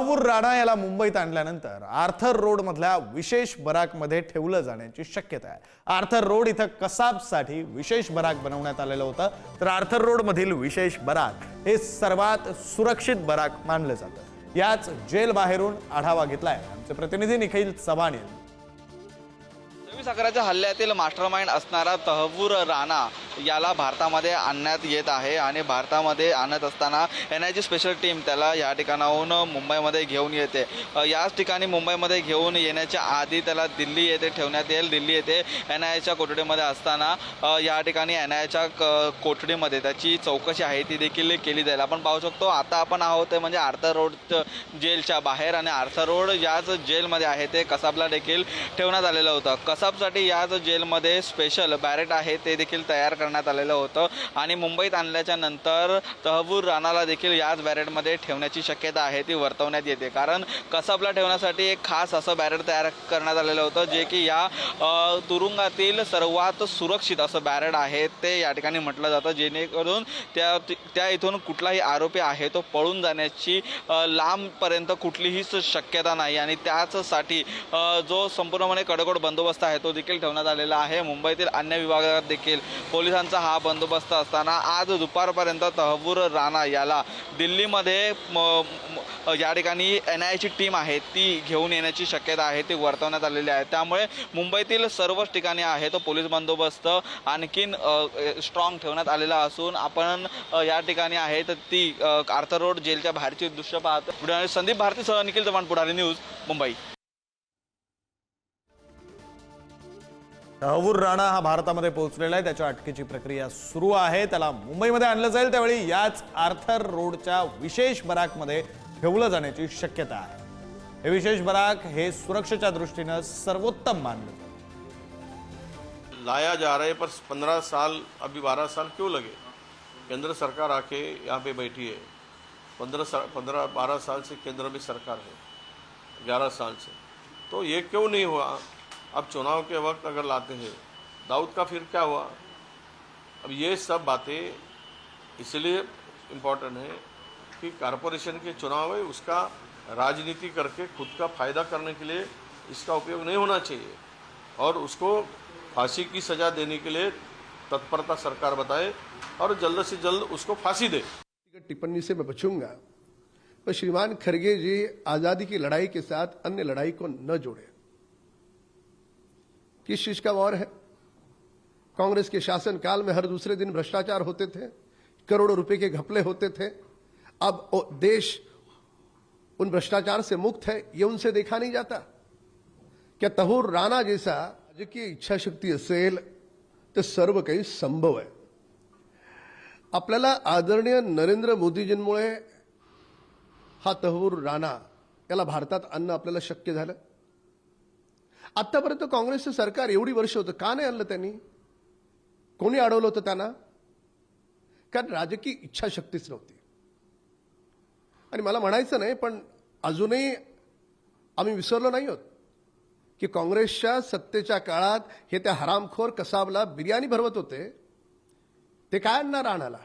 तहव्वूर राणा याला मुंबईत आणल्यानंतर आर्थर रोड मधल्या विशेष बराकमध्ये ठेवलं जाण्याची शक्यता आहे। आर्थर रोड इथं कसाबसाठी विशेष बराक बनवण्यात आलेलं होतं, तर आर्थर रोड मधील विशेष बराक हे सर्वात सुरक्षित बराक मानलं जातं। याच जेल बाहेरून आढावा घेतलाय आमचे प्रतिनिधी निखिल चव्हाण यांनी। 11 हल्ल्यातील मास्टरमाइंड असणारा तहव्वूर राणा याला भारतामध्ये आणण्यात येत आहे आणि भारतामध्ये आणत असताना एनआयची स्पेशल टीम त्याला या ठिकाणाहून मुंबईमध्ये घेऊन येते। याच ठिकाणी मुंबईमध्ये घेऊन येण्याच्या आधी त्याला दिल्ली येथे ठेवण्यात येईल। दिल्ली येथे एनआयच्या कोठडीमध्ये असताना या ठिकाणी एनआयच्या कोठडीमध्ये त्याची चौकशी आहे ती देखील केली जाईल। आपण पाहू शकतो आता आपण आहोत म्हणजे आर्थर रोड जेलच्या बाहेर आणि आर्थर रोड याच जेलमध्ये आहे ते कसाबला देखील ठेवण्यात आलेलं होतं। कसाबसाठी याच जेलमध्ये स्पेशल बॅरेट आहे ते देखील तयार करण्यात आलेलं होतं आणि मुंबईत आणल्याच्या नंतर तहव्वूर राणाला देखील याच बॅरेटमध्ये ठेवण्याची शक्यता आहे ती वर्तवण्यात येते। कारण कसाबला ठेवण्यासाठी एक खास असं बॅरेट तयार करण्यात आलेलं होतं जे की या तुरुंगातील सर्वात सुरक्षित असं बॅरेट आहे ते या ठिकाणी म्हटलं जातं, जेणेकरून त्या इथून कुठलाही आरोपी आहे तो पळून जाण्याची लांबपर्यंत कुठलीही शक्यता नाही आणि त्याचसाठी जो संपूर्णपणे कडकोड बंदोबस्त आहे तो देखील ठेवण्यात आलेला आहे। मुंबईतील अन्य विभागात देखील पोलिसांचा हा बंदोबस्त असताना आज दुपारपर्यंत तहव्वूर राणा याला दिल्लीमध्ये या ठिकाणी एनआयची टीम आहे ती घेऊन येण्याची शक्यता आहे ती वर्तवण्यात आलेली आहे। त्यामुळे मुंबईतील सर्वच ठिकाणी आहे तो पोलीस बंदोबस्त आणखीन स्ट्रॉंग ठेवण्यात आलेला असून आपण या ठिकाणी आहे तर ती आर्थर रोड जेलच्या बाहेरची दृश्य पाहतो। संदीप भारतीसह निखिल चव्हाण, पुढारी न्यूज, मुंबई। तहव्वूर राणा हा भारतामध्ये पोहोचलेला आहे, त्याच्या अटकेची प्रक्रिया सुरू आहे। त्याला मुंबईमध्ये आणलं जाईल त्यावेळी याच आर्थर रोडच्या विशेष बराकमध्ये ठेवलं जाण्याची शक्यता आहे। हे विशेष बराक हे सुरक्षेच्या दृष्टीने सर्वोत्तम मानलं जातं। लाया जा रहा है पर 15 साल अभी 12 साल क्यों लगे? केंद्र सरकार आके यहाँ पे बैठी है। 15-12 साल से केंद्र में सरकार है, 11 साल से, तो ये क्यों नहीं हुआ? अब चुनाव के वक्त अगर लाते हैं दाऊद का फिर क्या हुआ? अब ये सब बातें इसलिए इम्पोर्टेंट है कि कॉरपोरेशन के चुनाव है उसका राजनीति करके खुद का फ़ायदा करने के लिए इसका उपयोग नहीं होना चाहिए और उसको फांसी की सज़ा देने के लिए तत्परता सरकार बताए और जल्द से जल्द उसको फांसी दे। टिप्पणी से मैं बचूंगा, पर श्रीमान खरगे जी आज़ादी की लड़ाई के साथ अन्य लड़ाई को न जोड़े। किस चीज का वॉर है? कांग्रेस के शासनकाल में हर दूसरे दिन भ्रष्टाचार होते थे, करोड़ों रुपए के घपले होते थे। अब देश उन भ्रष्टाचार से मुक्त है, ये उनसे देखा नहीं जाता। क्या तहव्वूर राणा जैसा राजकीय इच्छा शक्ती असेल तर सर्व काही संभव आहे। आपल्याला आदरणीय नरेंद्र मोदीजींमुळे हा तहव्वूर राणा याला भारतात आणणं आपल्याला शक्य झालं। आतापर्यंत काँग्रेसचं सरकार एवढी वर्ष होतं, का नाही आणलं त्यांनी? कोणी अडवलं होतं त्यांना? कारण राजकीय इच्छाशक्तीच नव्हती। आणि मला म्हणायचं नाही पण अजूनही आम्ही विसरलो नाही आहोत की काँग्रेसच्या सत्तेच्या काळात हे त्या हरामखोर कसाबला बिर्याणी भरवत होते, ते काय आणणार राणाला?